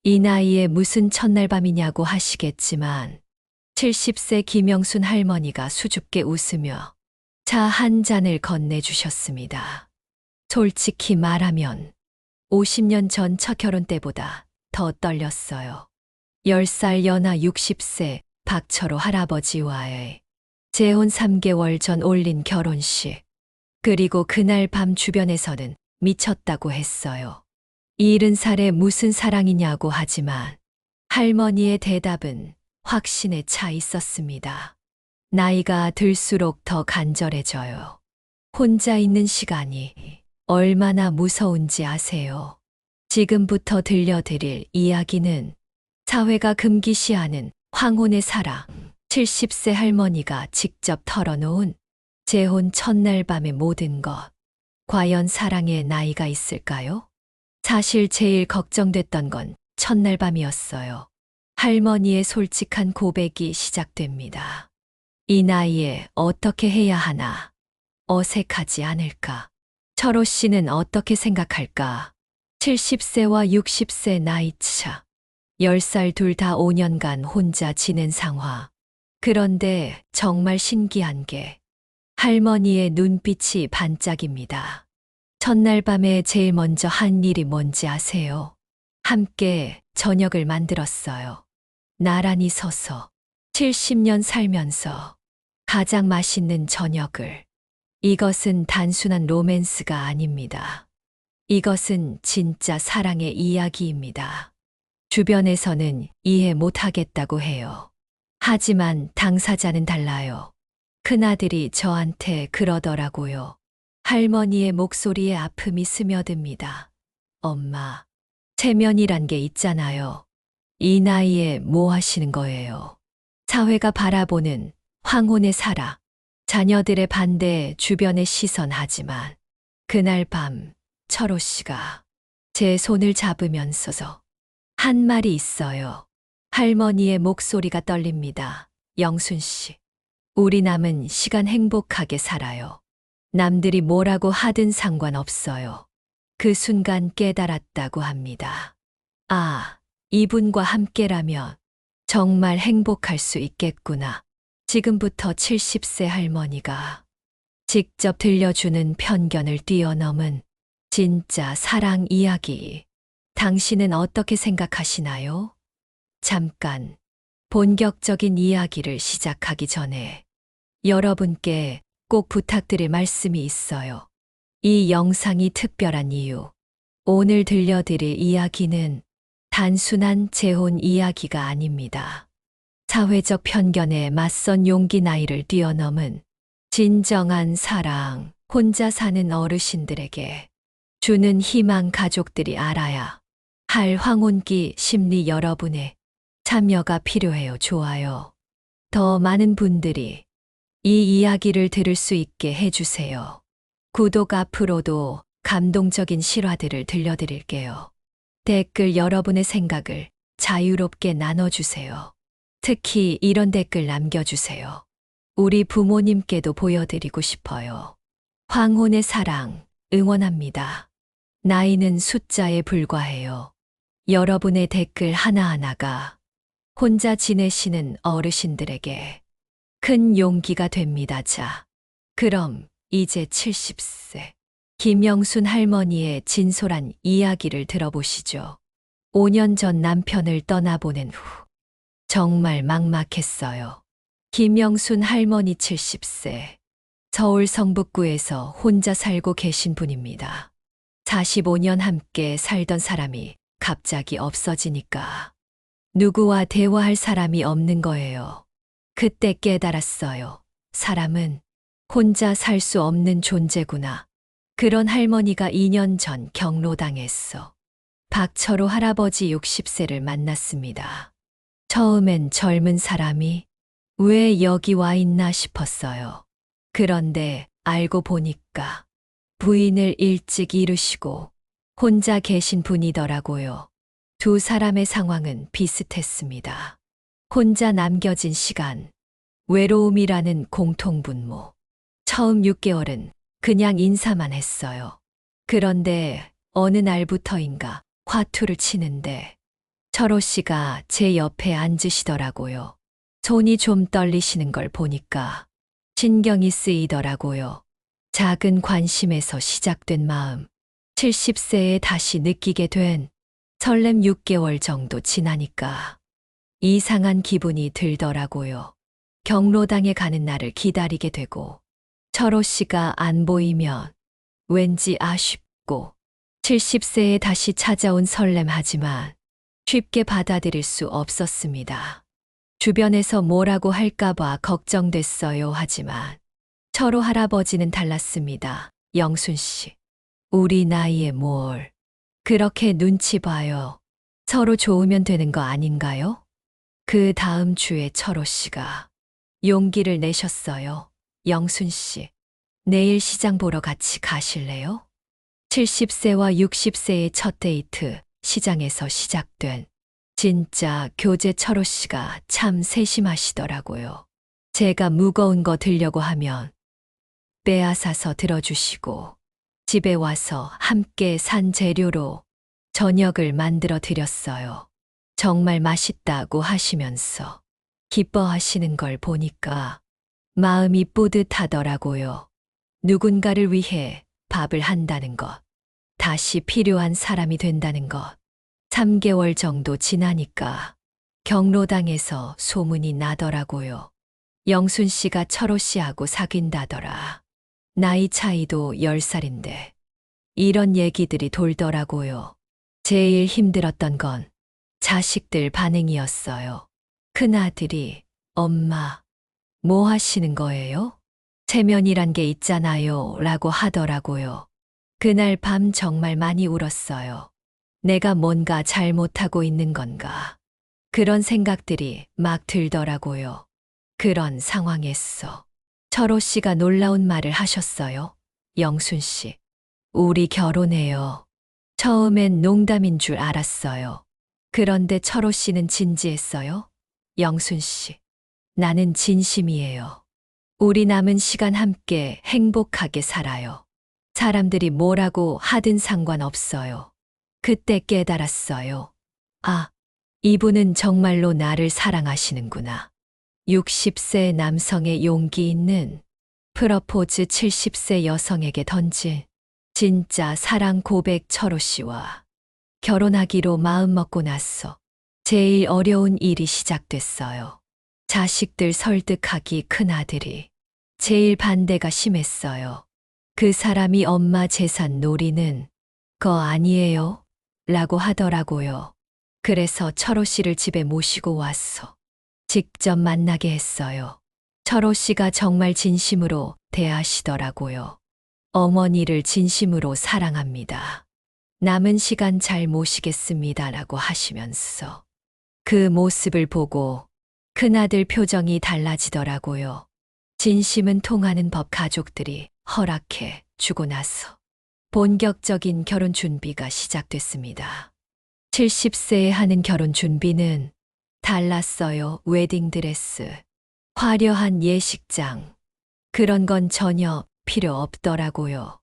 이 나이에 무슨 첫날밤이냐고 하시겠지만 70세 김영순 할머니가 수줍게 웃으며 차 한 잔을 건네주셨습니다. 솔직히 말하면 50년 전 첫 결혼 때보다 더 떨렸어요. 10살 연하 60세 박철호 할아버지와의 재혼 3개월 전 올린 결혼식. 그리고 그날 밤 주변에서는 미쳤다고 했어요. 70살에 무슨 사랑이냐고 하지만 할머니의 대답은 확신에 차 있었습니다. 나이가 들수록 더 간절해져요. 혼자 있는 시간이 얼마나 무서운지 아세요? 지금부터 들려드릴 이야기는 사회가 금기시하는 황혼의 사랑, 70세 할머니가 직접 털어놓은 재혼 첫날 밤의 모든 것. 과연 사랑에 나이가 있을까요? 사실 제일 걱정됐던 건 첫날 밤이었어요. 할머니의 솔직한 고백이 시작됩니다. 이 나이에 어떻게 해야 하나? 어색하지 않을까? 철호 씨는 어떻게 생각할까? 70세와 60세 나이 차. 10살 둘 다 5년간 혼자 지낸 상황. 그런데 정말 신기한 게 할머니의 눈빛이 반짝입니다. 첫날 밤에 제일 먼저 한 일이 뭔지 아세요? 함께 저녁을 만들었어요. 나란히 서서 70년 살면서 가장 맛있는 저녁을. 이것은 단순한 로맨스가 아닙니다. 이것은 진짜 사랑의 이야기입니다. 주변에서는 이해 못하겠다고 해요. 하지만 당사자는 달라요. 큰아들이 저한테 그러더라고요. 할머니의 목소리에 아픔이 스며듭니다. 엄마, 체면이란 게 있잖아요. 이 나이에 뭐 하시는 거예요? 사회가 바라보는 황혼의 사랑, 자녀들의 반대에 주변의 시선하지만 그날 밤 철호 씨가 제 손을 잡으면서 한 말이 있어요. 할머니의 목소리가 떨립니다. 영순 씨, 우리 남은 시간 행복하게 살아요. 남들이 뭐라고 하든 상관없어요. 그 순간 깨달았다고 합니다. 아, 이분과 함께라면 정말 행복할 수 있겠구나. 지금부터 70세 할머니가 직접 들려주는 편견을 뛰어넘은 진짜 사랑 이야기. 당신은 어떻게 생각하시나요? 잠깐, 본격적인 이야기를 시작하기 전에 여러분께 꼭 부탁드릴 말씀이 있어요. 이 영상이 특별한 이유. 오늘 들려드릴 이야기는 단순한 재혼 이야기가 아닙니다. 사회적 편견에 맞선 용기 나이를 뛰어넘은 진정한 사랑, 혼자 사는 어르신들에게 주는 희망 가족들이 알아야 할 황혼기 심리 여러분의 참여가 필요해요. 좋아요. 더 많은 분들이 이 이야기를 들을 수 있게 해주세요. 구독 앞으로도 감동적인 실화들을 들려드릴게요. 댓글 여러분의 생각을 자유롭게 나눠주세요. 특히 이런 댓글 남겨주세요. 우리 부모님께도 보여드리고 싶어요. 황혼의 사랑, 응원합니다. 나이는 숫자에 불과해요. 여러분의 댓글 하나하나가 혼자 지내시는 어르신들에게 큰 용기가 됩니다. 자, 그럼 이제 70세 김영순 할머니의 진솔한 이야기를 들어보시죠. 5년 전 남편을 떠나보낸 후 정말 막막했어요. 김영순 할머니 70세, 서울 성북구에서 혼자 살고 계신 분입니다. 45년 함께 살던 사람이 갑자기 없어지니까 누구와 대화할 사람이 없는 거예요. 그때 깨달았어요. 사람은 혼자 살 수 없는 존재구나. 그런 할머니가 2년 전 경로당했어. 박철호 할아버지 60세를 만났습니다. 처음엔 젊은 사람이 왜 여기 와 있나 싶었어요. 그런데 알고 보니까 부인을 일찍 잃으시고 혼자 계신 분이더라고요. 두 사람의 상황은 비슷했습니다. 혼자 남겨진 시간, 외로움이라는 공통분모. 처음 6개월은 그냥 인사만 했어요. 그런데 어느 날부터인가 화투를 치는데 철호 씨가 제 옆에 앉으시더라고요. 손이 좀 떨리시는 걸 보니까 신경이 쓰이더라고요. 작은 관심에서 시작된 마음, 70세에 다시 느끼게 된 설렘 6개월 정도 지나니까 이상한 기분이 들더라고요. 경로당에 가는 날을 기다리게 되고 철호 씨가 안 보이면 왠지 아쉽고 70세에 다시 찾아온 설렘하지만 쉽게 받아들일 수 없었습니다. 주변에서 뭐라고 할까봐 걱정됐어요. 하지만 철호 할아버지는 달랐습니다. 영순 씨, 우리 나이에 뭘 그렇게 눈치 봐요. 서로 좋으면 되는 거 아닌가요? 그 다음 주에 철호 씨가 용기를 내셨어요. 영순 씨, 내일 시장 보러 같이 가실래요? 70세와 60세의 첫 데이트, 시장에서 시작된 진짜 교제. 철호 씨가 참 세심하시더라고요. 제가 무거운 거 들려고 하면 빼앗아서 들어주시고 집에 와서 함께 산 재료로 저녁을 만들어 드렸어요. 정말 맛있다고 하시면서 기뻐하시는 걸 보니까 마음이 뿌듯하더라고요. 누군가를 위해 밥을 한다는 것, 다시 필요한 사람이 된다는 것. 3개월 정도 지나니까 경로당에서 소문이 나더라고요. 영순 씨가 철호 씨하고 사귄다더라. 나이 차이도 10살인데. 이런 얘기들이 돌더라고요. 제일 힘들었던 건 자식들 반응이었어요. 큰아들이 엄마, 뭐 하시는 거예요? 체면이란 게 있잖아요. 라고 하더라고요. 그날 밤 정말 많이 울었어요. 내가 뭔가 잘못하고 있는 건가? 그런 생각들이 막 들더라고요. 그런 상황에서 철호 씨가 놀라운 말을 하셨어요. 영순 씨, 우리 결혼해요. 처음엔 농담인 줄 알았어요. 그런데 철호 씨는 진지했어요. 영순 씨, 나는 진심이에요. 우리 남은 시간 함께 행복하게 살아요. 사람들이 뭐라고 하든 상관없어요. 그때 깨달았어요. 아, 이분은 정말로 나를 사랑하시는구나. 60세 남성의 용기 있는 프러포즈. 70세 여성에게 던진 진짜 사랑 고백. 철호 씨와 결혼하기로 마음먹고 나서 제일 어려운 일이 시작됐어요. 자식들 설득하기. 큰아들이 제일 반대가 심했어요. 그 사람이 엄마 재산 노리는 거 아니에요? 라고 하더라고요. 그래서 철호 씨를 집에 모시고 와서 직접 만나게 했어요. 철호 씨가 정말 진심으로 대하시더라고요. 어머니를 진심으로 사랑합니다. 남은 시간 잘 모시겠습니다. 라고 하시면서 그 모습을 보고 큰아들 표정이 달라지더라고요. 진심은 통하는 법. 가족들이 허락해 주고 나서 본격적인 결혼 준비가 시작됐습니다. 70세에 하는 결혼 준비는 달랐어요. 웨딩드레스, 화려한 예식장, 그런 건 전혀 필요 없더라고요.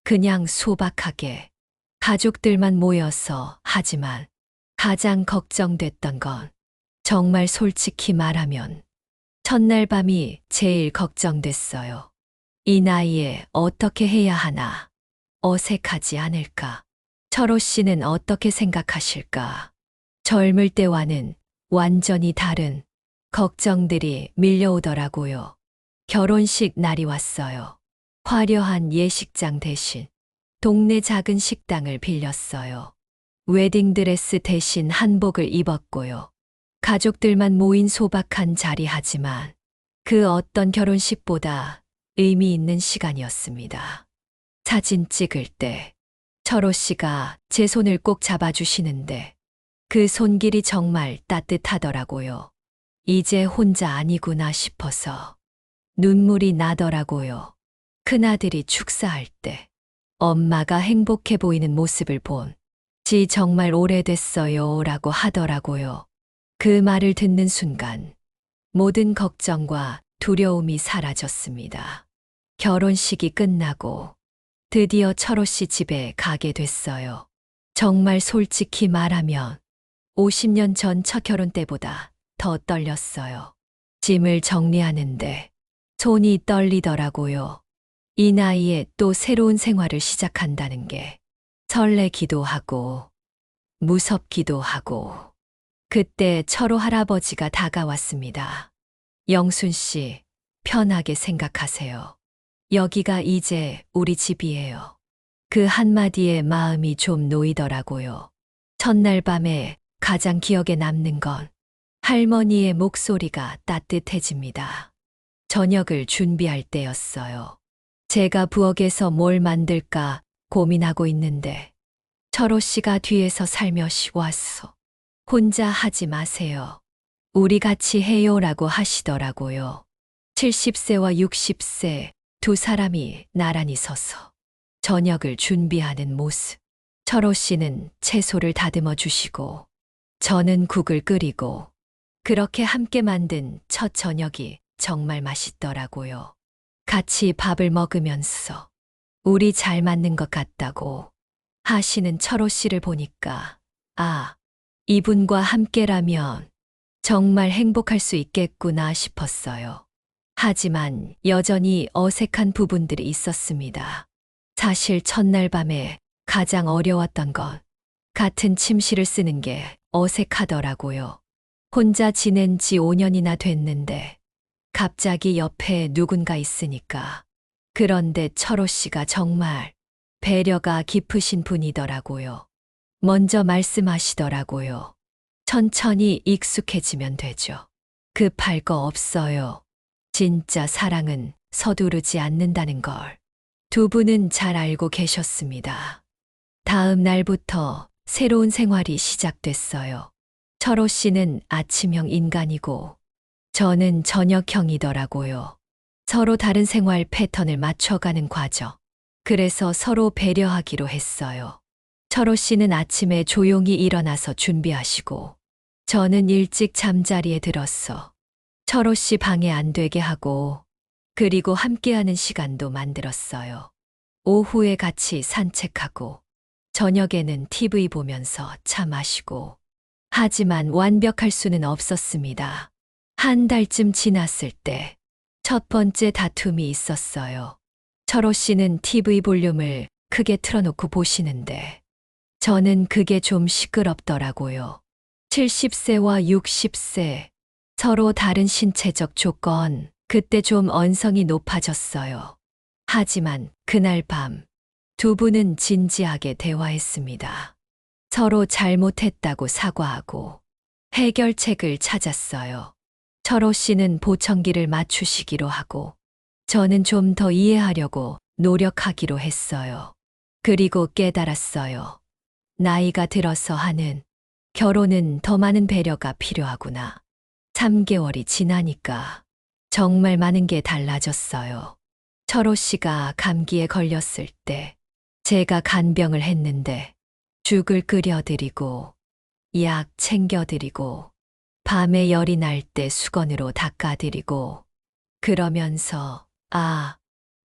그냥 소박하게 가족들만 모여서. 하지만 가장 걱정됐던 건 정말 솔직히 말하면 첫날 밤이 제일 걱정됐어요. 이 나이에 어떻게 해야 하나? 어색하지 않을까? 철호 씨는 어떻게 생각하실까? 젊을 때와는 완전히 다른 걱정들이 밀려오더라고요. 결혼식 날이 왔어요. 화려한 예식장 대신 동네 작은 식당을 빌렸어요. 웨딩드레스 대신 한복을 입었고요. 가족들만 모인 소박한 자리. 하지만 그 어떤 결혼식보다 의미 있는 시간이었습니다. 사진 찍을 때 철호 씨가 제 손을 꼭 잡아주시는데 그 손길이 정말 따뜻하더라고요. 이제 혼자 아니구나 싶어서 눈물이 나더라고요. 큰아들이 축사할 때 엄마가 행복해 보이는 모습을 본 지 정말 오래됐어요. 라고 하더라고요. 그 말을 듣는 순간 모든 걱정과 두려움이 사라졌습니다. 결혼식이 끝나고 드디어 철호 씨 집에 가게 됐어요. 정말 솔직히 말하면 50년 전 첫 결혼 때보다 더 떨렸어요. 짐을 정리하는데 손이 떨리더라고요. 이 나이에 또 새로운 생활을 시작한다는 게 설레기도 하고 무섭기도 하고. 그때 철호 할아버지가 다가왔습니다. 영순 씨, 편하게 생각하세요. 여기가 이제 우리 집이에요. 그 한마디에 마음이 좀 놓이더라고요. 첫날 밤에 가장 기억에 남는 건 할머니의 목소리가 따뜻해집니다. 저녁을 준비할 때였어요. 제가 부엌에서 뭘 만들까 고민하고 있는데 철호 씨가 뒤에서 살며시 왔어. 혼자 하지 마세요. 우리 같이 해요라고 하시더라고요. 70세와 60세 두 사람이 나란히 서서 저녁을 준비하는 모습. 철호 씨는 채소를 다듬어 주시고 저는 국을 끓이고 그렇게 함께 만든 첫 저녁이 정말 맛있더라고요. 같이 밥을 먹으면서 우리 잘 맞는 것 같다고 하시는 철호 씨를 보니까 아, 이분과 함께라면 정말 행복할 수 있겠구나 싶었어요. 하지만 여전히 어색한 부분들이 있었습니다. 사실 첫날 밤에 가장 어려웠던 건 같은 침실을 쓰는 게 어색하더라고요. 혼자 지낸 지 5년이나 됐는데 갑자기 옆에 누군가 있으니까. 그런데 철호 씨가 정말 배려가 깊으신 분이더라고요. 먼저 말씀하시더라고요. 천천히 익숙해지면 되죠. 급할 거 없어요. 진짜 사랑은 서두르지 않는다는 걸 두 분은 잘 알고 계셨습니다. 다음 날부터 새로운 생활이 시작됐어요. 철호 씨는 아침형 인간이고 저는 저녁형이더라고요. 서로 다른 생활 패턴을 맞춰가는 과정. 그래서 서로 배려하기로 했어요. 철호 씨는 아침에 조용히 일어나서 준비하시고 저는 일찍 잠자리에 들었어. 철호 씨 방해 안 되게 하고 그리고 함께하는 시간도 만들었어요. 오후에 같이 산책하고 저녁에는 TV 보면서 차 마시고. 하지만 완벽할 수는 없었습니다. 한 달쯤 지났을 때 첫 번째 다툼이 있었어요. 철호 씨는 TV 볼륨을 크게 틀어놓고 보시는데 저는 그게 좀 시끄럽더라고요. 70세와 60세, 서로 다른 신체적 조건, 그때 좀 언성이 높아졌어요. 하지만 그날 밤 두 분은 진지하게 대화했습니다. 서로 잘못했다고 사과하고 해결책을 찾았어요. 철호 씨는 보청기를 맞추시기로 하고 저는 좀 더 이해하려고 노력하기로 했어요. 그리고 깨달았어요. 나이가 들어서 하는 결혼은 더 많은 배려가 필요하구나. 3개월이 지나니까 정말 많은 게 달라졌어요. 철호 씨가 감기에 걸렸을 때 제가 간병을 했는데 죽을 끓여드리고 약 챙겨드리고 밤에 열이 날 때 수건으로 닦아드리고 그러면서 아,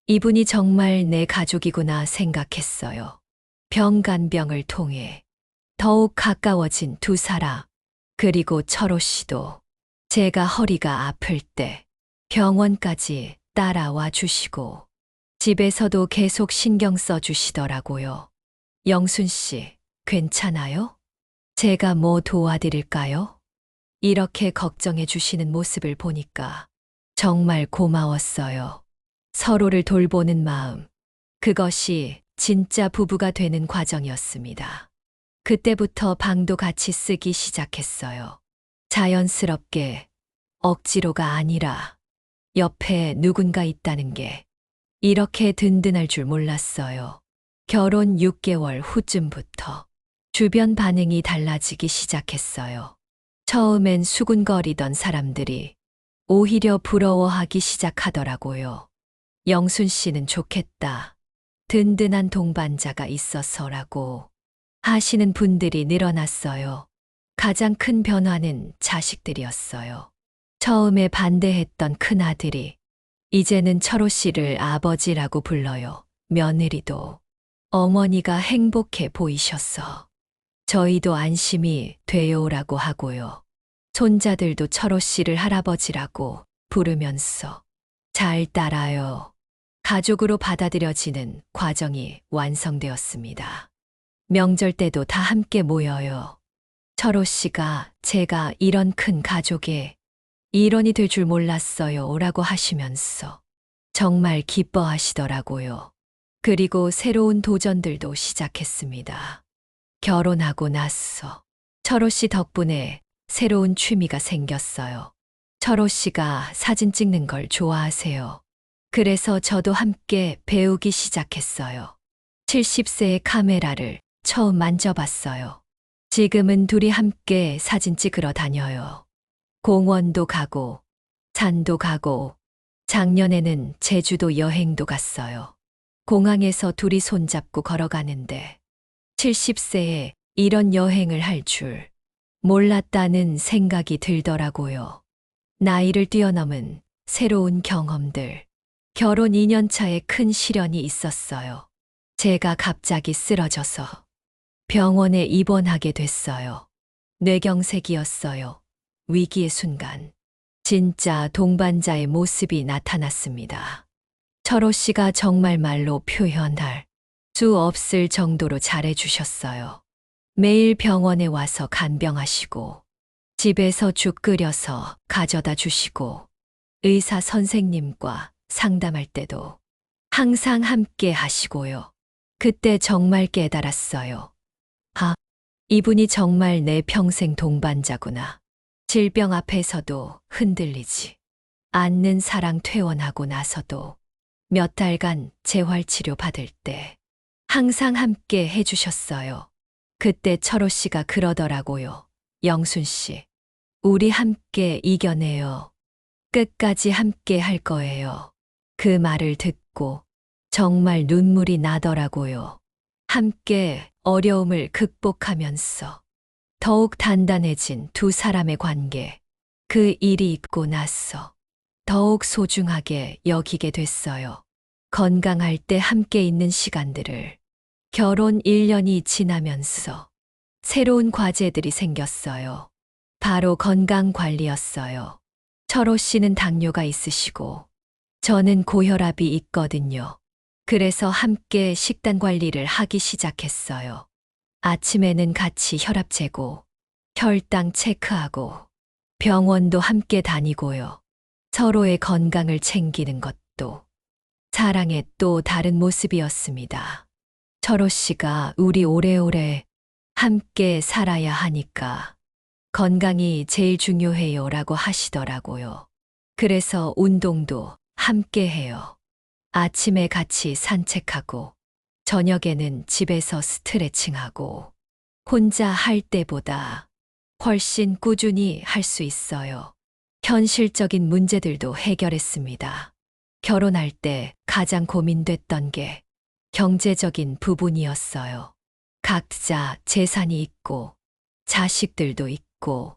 이분이 정말 내 가족이구나 생각했어요. 병간병을 통해 더욱 가까워진 두 사람. 그리고 철호 씨도 제가 허리가 아플 때 병원까지 따라와 주시고 집에서도 계속 신경 써 주시더라고요. 영순 씨, 괜찮아요? 제가 뭐 도와드릴까요? 이렇게 걱정해 주시는 모습을 보니까 정말 고마웠어요. 서로를 돌보는 마음. 그것이 진짜 부부가 되는 과정이었습니다. 그때부터 방도 같이 쓰기 시작했어요. 자연스럽게, 억지로가 아니라 옆에 누군가 있다는 게 이렇게 든든할 줄 몰랐어요. 결혼 6개월 후쯤부터 주변 반응이 달라지기 시작했어요. 처음엔 수군거리던 사람들이 오히려 부러워하기 시작하더라고요. 영순 씨는 좋겠다. 든든한 동반자가 있어서라고 하시는 분들이 늘어났어요. 가장 큰 변화는 자식들이었어요. 처음에 반대했던 큰아들이 이제는 철호 씨를 아버지라고 불러요. 며느리도 어머니가 행복해 보이셔서 저희도 안심이 돼요라고 하고요. 손자들도 철호 씨를 할아버지라고 부르면서 잘 따라요. 가족으로 받아들여지는 과정이 완성되었습니다. 명절 때도 다 함께 모여요. 철호 씨가 제가 이런 큰 가족의 일원이 될 줄 몰랐어요 라고 하시면서 정말 기뻐하시더라고요. 그리고 새로운 도전들도 시작했습니다. 결혼하고 나서 철호 씨 덕분에 새로운 취미가 생겼어요. 철호 씨가 사진 찍는 걸 좋아하세요. 그래서 저도 함께 배우기 시작했어요. 70세의 카메라를 처음 만져봤어요. 지금은 둘이 함께 사진 찍으러 다녀요. 공원도 가고, 산도 가고, 작년에는 제주도 여행도 갔어요. 공항에서 둘이 손잡고 걸어가는데 70세에 이런 여행을 할 줄 몰랐다는 생각이 들더라고요. 나이를 뛰어넘은 새로운 경험들, 결혼 2년 차에 큰 시련이 있었어요. 제가 갑자기 쓰러져서 병원에 입원하게 됐어요. 뇌경색이었어요. 위기의 순간, 진짜 동반자의 모습이 나타났습니다. 철호 씨가 정말 말로 표현할 수 없을 정도로 잘해주셨어요. 매일 병원에 와서 간병하시고, 집에서 죽 끓여서 가져다 주시고, 의사 선생님과 상담할 때도 항상 함께 하시고요. 그때 정말 깨달았어요. 아, 이분이 정말 내 평생 동반자구나. 질병 앞에서도 흔들리지 않는 사랑 퇴원하고 나서도 몇 달간 재활치료 받을 때 항상 함께 해주셨어요. 그때 철호 씨가 그러더라고요. 영순 씨, 우리 함께 이겨내요. 끝까지 함께 할 거예요. 그 말을 듣고 정말 눈물이 나더라고요. 함께 어려움을 극복하면서 더욱 단단해진 두 사람의 관계. 그 일이 있고 나서 더욱 소중하게 여기게 됐어요. 건강할 때 함께 있는 시간들을. 결혼 1년이 지나면서 새로운 과제들이 생겼어요. 바로 건강 관리였어요. 철호 씨는 당뇨가 있으시고 저는 고혈압이 있거든요. 그래서 함께 식단 관리를 하기 시작했어요. 아침에는 같이 혈압 재고, 혈당 체크하고, 병원도 함께 다니고요. 서로의 건강을 챙기는 것도 사랑의 또 다른 모습이었습니다. 철호 씨가 우리 오래오래 함께 살아야 하니까 건강이 제일 중요해요 라고 하시더라고요. 그래서 운동도 함께 해요. 아침에 같이 산책하고, 저녁에는 집에서 스트레칭하고, 혼자 할 때보다 훨씬 꾸준히 할 수 있어요. 현실적인 문제들도 해결했습니다. 결혼할 때 가장 고민됐던 게 경제적인 부분이었어요. 각자 재산이 있고, 자식들도 있고,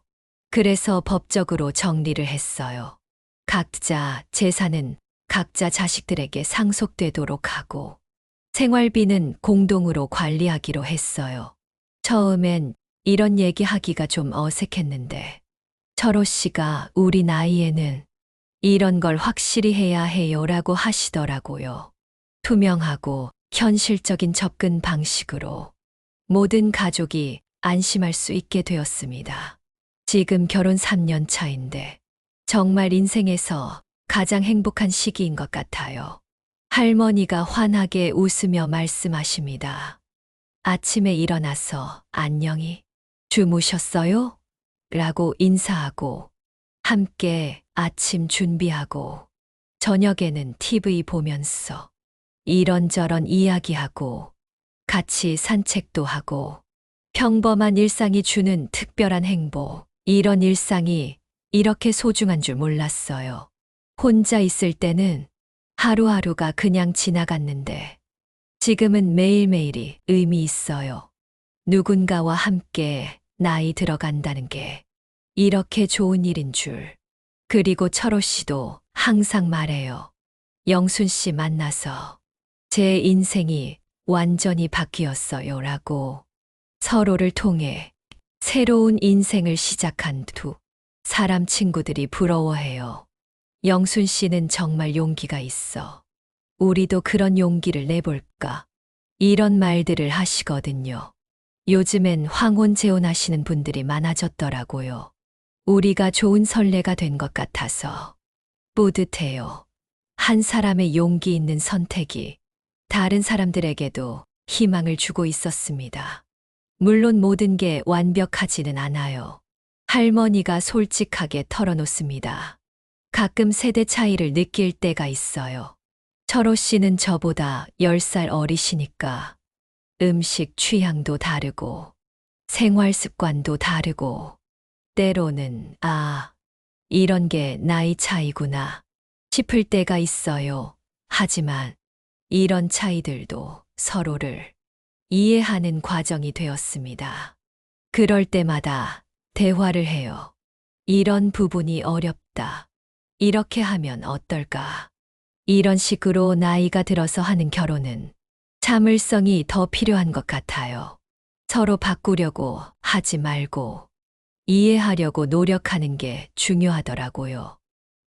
그래서 법적으로 정리를 했어요. 각자 재산은 각자 자식들에게 상속되도록 하고, 생활비는 공동으로 관리하기로 했어요. 처음엔 이런 얘기하기가 좀 어색했는데, 철호 씨가 우리 나이에는 이런 걸 확실히 해야 해요 라고 하시더라고요. 투명하고 현실적인 접근 방식으로 모든 가족이 안심할 수 있게 되었습니다. 지금 결혼 3년 차인데 정말 인생에서 가장 행복한 시기인 것 같아요. 할머니가 환하게 웃으며 말씀하십니다. 아침에 일어나서 안녕히 주무셨어요? 라고 인사하고 함께 아침 준비하고 저녁에는 TV 보면서 이런저런 이야기하고 같이 산책도 하고 평범한 일상이 주는 특별한 행복. 이런 일상이 이렇게 소중한 줄 몰랐어요. 혼자 있을 때는 하루하루가 그냥 지나갔는데 지금은 매일매일이 의미 있어요. 누군가와 함께 나이 들어간다는 게 이렇게 좋은 일인 줄. 그리고 철호 씨도 항상 말해요. 영순 씨 만나서 제 인생이 완전히 바뀌었어요 라고. 서로를 통해 새로운 인생을 시작한 두 사람 친구들이 부러워해요. 영순 씨는 정말 용기가 있어. 우리도 그런 용기를 내볼까? 이런 말들을 하시거든요. 요즘엔 황혼 재혼하시는 분들이 많아졌더라고요. 우리가 좋은 선례가 된 것 같아서 뿌듯해요. 한 사람의 용기 있는 선택이 다른 사람들에게도 희망을 주고 있었습니다. 물론 모든 게 완벽하지는 않아요. 할머니가 솔직하게 털어놓습니다. 가끔 세대 차이를 느낄 때가 있어요. 철호 씨는 저보다 10살 어리시니까 음식 취향도 다르고 생활 습관도 다르고 때로는 이런 게 나이 차이구나 싶을 때가 있어요. 하지만 이런 차이들도 서로를 이해하는 과정이 되었습니다. 그럴 때마다 대화를 해요. 이런 부분이 어렵다. 이렇게 하면 어떨까? 이런 식으로 나이가 들어서 하는 결혼은 참을성이 더 필요한 것 같아요. 서로 바꾸려고 하지 말고 이해하려고 노력하는 게 중요하더라고요.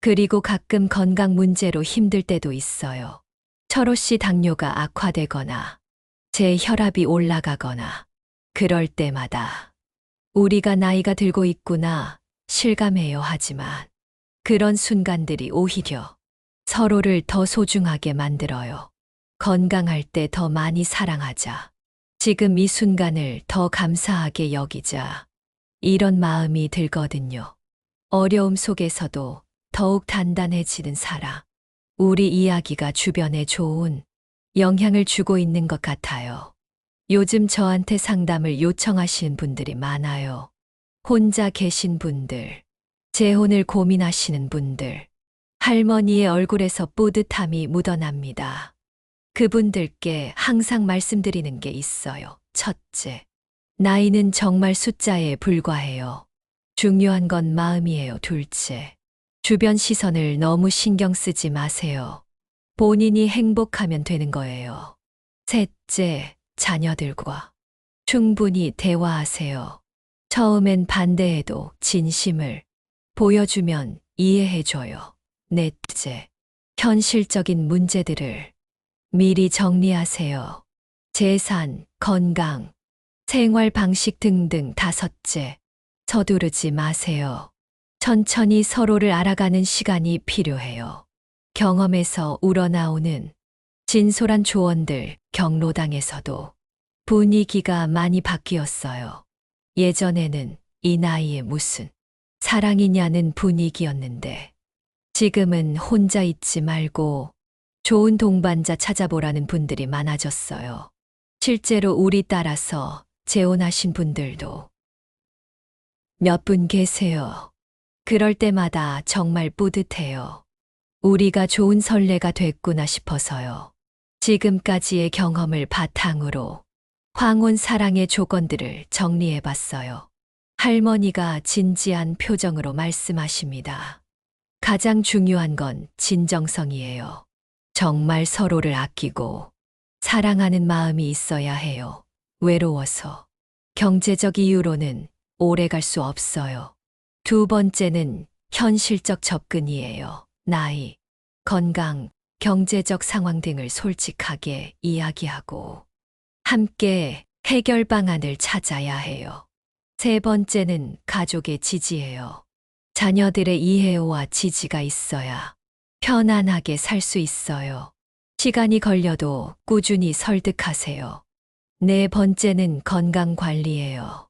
그리고 가끔 건강 문제로 힘들 때도 있어요. 철호 씨 당뇨가 악화되거나 제 혈압이 올라가거나 그럴 때마다 우리가 나이가 들고 있구나 실감해요. 하지만 그런 순간들이 오히려 서로를 더 소중하게 만들어요. 건강할 때 더 많이 사랑하자. 지금 이 순간을 더 감사하게 여기자. 이런 마음이 들거든요. 어려움 속에서도 더욱 단단해지는 사랑. 우리 이야기가 주변에 좋은 영향을 주고 있는 것 같아요. 요즘 저한테 상담을 요청하시는 분들이 많아요. 혼자 계신 분들, 재혼을 고민하시는 분들, 할머니의 얼굴에서 뿌듯함이 묻어납니다. 그분들께 항상 말씀드리는 게 있어요. 첫째, 나이는 정말 숫자에 불과해요. 중요한 건 마음이에요. 둘째, 주변 시선을 너무 신경 쓰지 마세요. 본인이 행복하면 되는 거예요. 셋째, 자녀들과 충분히 대화하세요. 처음엔 반대해도 진심을 보여주면 이해해줘요. 넷째, 현실적인 문제들을 미리 정리하세요. 재산, 건강, 생활 방식 등등. 다섯째, 서두르지 마세요. 천천히 서로를 알아가는 시간이 필요해요. 경험에서 우러나오는 진솔한 조언들. 경로당에서도 분위기가 많이 바뀌었어요. 예전에는 이 나이에 무슨 사랑이냐는 분위기였는데 지금은 혼자 있지 말고 좋은 동반자 찾아보라는 분들이 많아졌어요. 실제로 우리 따라서 재혼하신 분들도 몇 분 계세요. 그럴 때마다 정말 뿌듯해요. 우리가 좋은 선례가 됐구나 싶어서요. 지금까지의 경험을 바탕으로 황혼 사랑의 조건들을 정리해봤어요. 할머니가 진지한 표정으로 말씀하십니다. 가장 중요한 건 진정성이에요. 정말 서로를 아끼고 사랑하는 마음이 있어야 해요. 외로워서 경제적 이유로는 오래 갈 수 없어요. 두 번째는 현실적 접근이에요. 나이, 건강, 경제적 상황 등을 솔직하게 이야기하고 함께 해결 방안을 찾아야 해요. 세 번째는 가족의 지지예요. 자녀들의 이해와 지지가 있어야 편안하게 살 수 있어요. 시간이 걸려도 꾸준히 설득하세요. 네 번째는 건강 관리예요.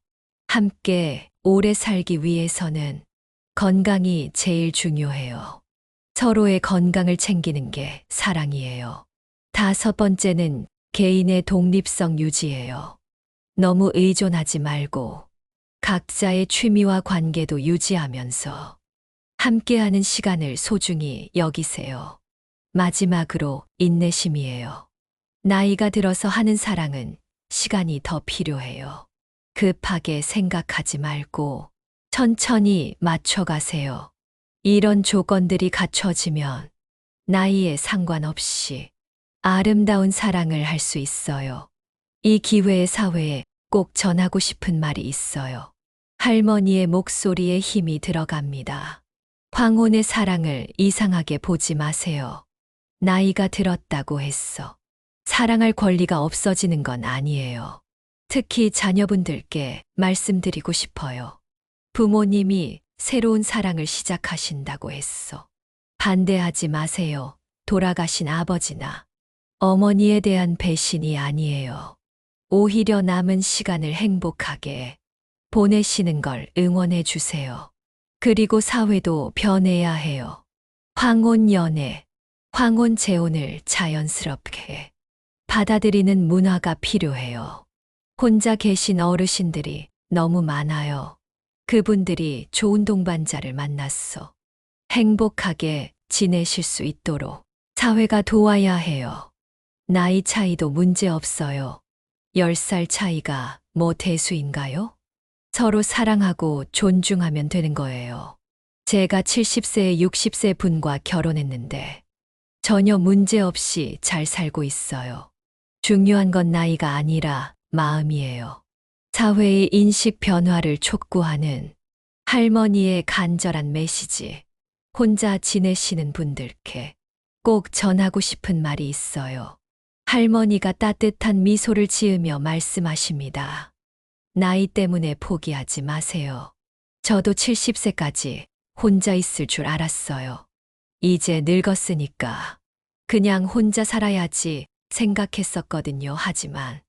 함께 오래 살기 위해서는 건강이 제일 중요해요. 서로의 건강을 챙기는 게 사랑이에요. 다섯 번째는 개인의 독립성 유지예요. 너무 의존하지 말고 각자의 취미와 관계도 유지하면서 함께하는 시간을 소중히 여기세요. 마지막으로 인내심이에요. 나이가 들어서 하는 사랑은 시간이 더 필요해요. 급하게 생각하지 말고 천천히 맞춰가세요. 이런 조건들이 갖춰지면 나이에 상관없이 아름다운 사랑을 할 수 있어요. 이 기회에 사회에 꼭 전하고 싶은 말이 있어요. 할머니의 목소리에 힘이 들어갑니다. 황혼의 사랑을 이상하게 보지 마세요. 나이가 들었다고 했어. 사랑할 권리가 없어지는 건 아니에요. 특히 자녀분들께 말씀드리고 싶어요. 부모님이 새로운 사랑을 시작하신다고 했어. 반대하지 마세요. 돌아가신 아버지나 어머니에 대한 배신이 아니에요. 오히려 남은 시간을 행복하게 보내시는 걸 응원해 주세요. 그리고 사회도 변해야 해요. 황혼 연애, 황혼 재혼을 자연스럽게 받아들이는 문화가 필요해요. 혼자 계신 어르신들이 너무 많아요. 그분들이 좋은 동반자를 만났어. 행복하게 지내실 수 있도록 사회가 도와야 해요. 나이 차이도 문제 없어요. 10살 차이가 뭐 대수인가요? 서로 사랑하고 존중하면 되는 거예요. 제가 70세, 60세 분과 결혼했는데 전혀 문제 없이 잘 살고 있어요. 중요한 건 나이가 아니라 마음이에요. 사회의 인식 변화를 촉구하는 할머니의 간절한 메시지. 혼자 지내시는 분들께 꼭 전하고 싶은 말이 있어요. 할머니가 따뜻한 미소를 지으며 말씀하십니다. 나이 때문에 포기하지 마세요. 저도 70세까지 혼자 있을 줄 알았어요. 이제 늙었으니까 그냥 혼자 살아야지 생각했었거든요. 하지만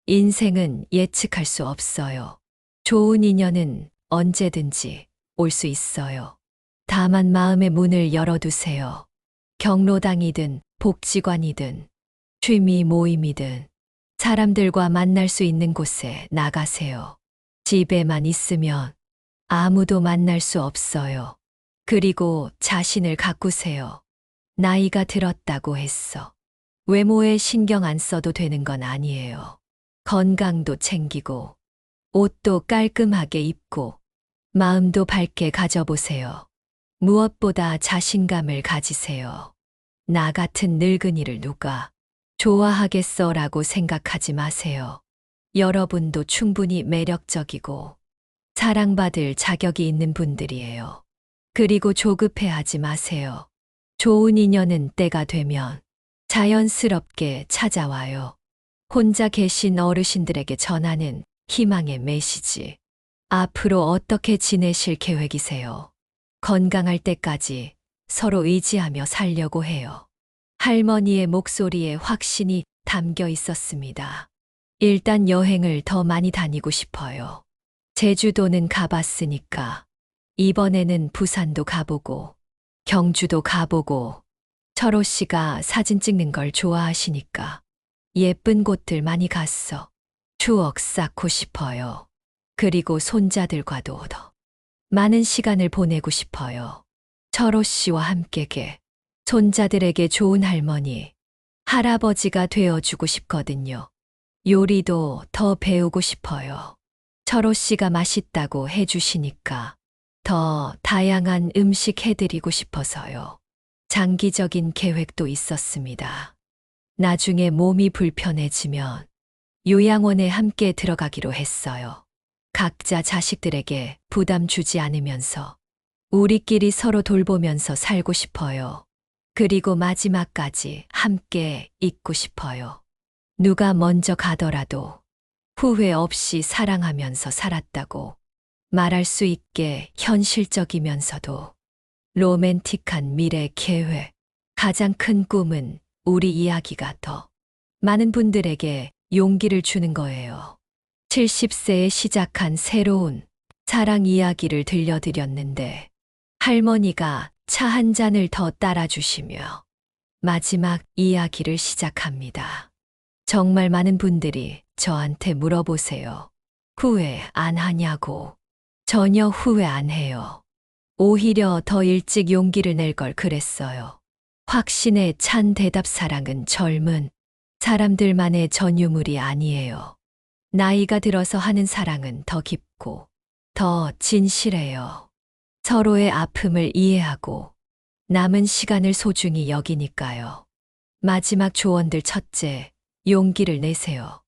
인생은 예측할 수 없어요. 좋은 인연은 언제든지 올 수 있어요. 다만 마음의 문을 열어두세요. 경로당이든 복지관이든 취미 모임이든 사람들과 만날 수 있는 곳에 나가세요. 집에만 있으면 아무도 만날 수 없어요. 그리고 자신을 가꾸세요. 나이가 들었다고 했어. 외모에 신경 안 써도 되는 건 아니에요. 건강도 챙기고 옷도 깔끔하게 입고 마음도 밝게 가져보세요. 무엇보다 자신감을 가지세요. 나 같은 늙은이를 누가 좋아하겠어라고 생각하지 마세요. 여러분도 충분히 매력적이고 사랑받을 자격이 있는 분들이에요. 그리고 조급해하지 마세요. 좋은 인연은 때가 되면 자연스럽게 찾아와요. 혼자 계신 어르신들에게 전하는 희망의 메시지. 앞으로 어떻게 지내실 계획이세요? 건강할 때까지 서로 의지하며 살려고 해요. 할머니의 목소리에 확신이 담겨 있었습니다. 일단 여행을 더 많이 다니고 싶어요. 제주도는 가봤으니까 이번에는 부산도 가보고 경주도 가보고 철호 씨가 사진 찍는 걸 좋아하시니까 예쁜 곳들 많이 갔어. 추억 쌓고 싶어요. 그리고 손자들과도 더 많은 시간을 보내고 싶어요. 철호 씨와 함께 손자들에게 좋은 할머니, 할아버지가 되어주고 싶거든요. 요리도 더 배우고 싶어요. 철호 씨가 맛있다고 해주시니까 더 다양한 음식 해드리고 싶어서요. 장기적인 계획도 있었습니다. 나중에 몸이 불편해지면 요양원에 함께 들어가기로 했어요. 각자 자식들에게 부담 주지 않으면서 우리끼리 서로 돌보면서 살고 싶어요. 그리고 마지막까지 함께 있고 싶어요. 누가 먼저 가더라도 후회 없이 사랑하면서 살았다고 말할 수 있게 현실적이면서도 로맨틱한 미래 계획. 가장 큰 꿈은 우리 이야기가 더 많은 분들에게 용기를 주는 거예요. 70세에 시작한 새로운 사랑 이야기를 들려드렸는데 할머니가 차 한 잔을 더 따라주시며 마지막 이야기를 시작합니다. 정말 많은 분들이 저한테 물어보세요. 후회 안 하냐고. 전혀 후회 안 해요. 오히려 더 일찍 용기를 낼 걸 그랬어요. 확신에 찬 대답. 사랑은 젊은 사람들만의 전유물이 아니에요. 나이가 들어서 하는 사랑은 더 깊고 더 진실해요. 서로의 아픔을 이해하고 남은 시간을 소중히 여기니까요. 마지막 조언들. 첫째, 용기를 내세요.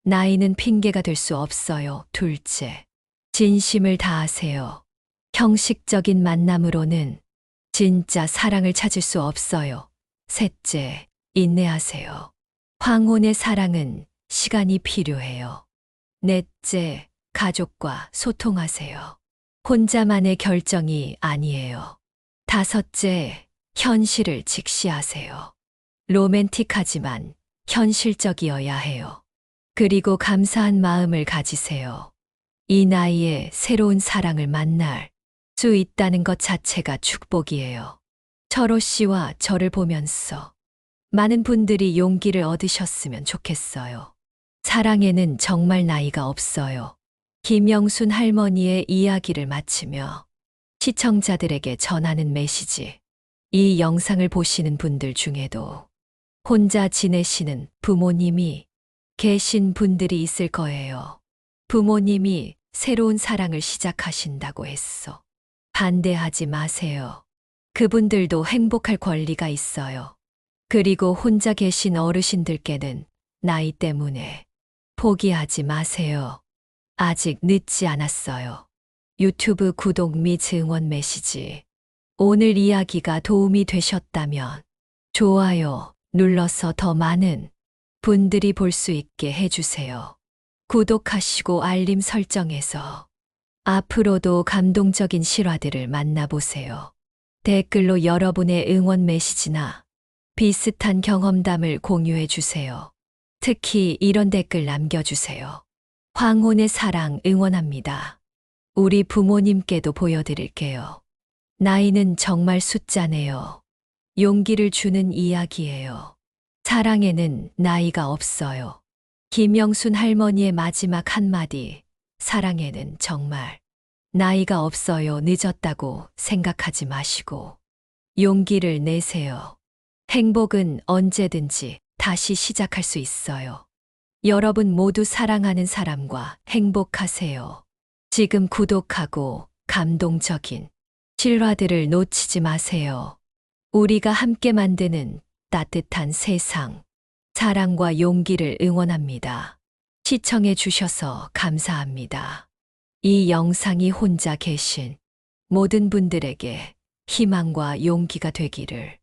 나이는 핑계가 될 수 없어요. 둘째, 진심을 다하세요. 형식적인 만남으로는 진짜 사랑을 찾을 수 없어요. 셋째, 인내하세요. 황혼의 사랑은 시간이 필요해요. 넷째, 가족과 소통하세요. 혼자만의 결정이 아니에요. 다섯째, 현실을 직시하세요. 로맨틱하지만 현실적이어야 해요. 그리고 감사한 마음을 가지세요. 이 나이에 새로운 사랑을 만날 수 있다는 것 자체가 축복이에요. 철호 씨와 저를 보면서 많은 분들이 용기를 얻으셨으면 좋겠어요. 사랑에는 정말 나이가 없어요. 김영순 할머니의 이야기를 마치며 시청자들에게 전하는 메시지. 이 영상을 보시는 분들 중에도 혼자 지내시는 부모님이 계신 분들이 있을 거예요. 부모님이 새로운 사랑을 시작하신다고 했어. 반대하지 마세요. 그분들도 행복할 권리가 있어요. 그리고 혼자 계신 어르신들께는 나이 때문에 포기하지 마세요. 아직 늦지 않았어요. 유튜브 구독 및 응원 메시지. 오늘 이야기가 도움이 되셨다면 좋아요 눌러서 더 많은 분들이 볼 수 있게 해주세요. 구독하시고 알림 설정해서 앞으로도 감동적인 실화들을 만나보세요. 댓글로 여러분의 응원 메시지나 비슷한 경험담을 공유해 주세요. 특히 이런 댓글 남겨주세요. 황혼의 사랑 응원합니다. 우리 부모님께도 보여드릴게요. 나이는 정말 숫자네요. 용기를 주는 이야기예요. 사랑에는 나이가 없어요. 김영순 할머니의 마지막 한마디, 사랑에는 정말 나이가 없어요. 늦었다고 생각하지 마시고 용기를 내세요. 행복은 언제든지 다시 시작할 수 있어요. 여러분 모두 사랑하는 사람과 행복하세요. 지금 구독하고 감동적인 실화들을 놓치지 마세요. 우리가 함께 만드는 따뜻한 세상, 사랑과 용기를 응원합니다. 시청해 주셔서 감사합니다. 이 영상이 혼자 계신 모든 분들에게 희망과 용기가 되기를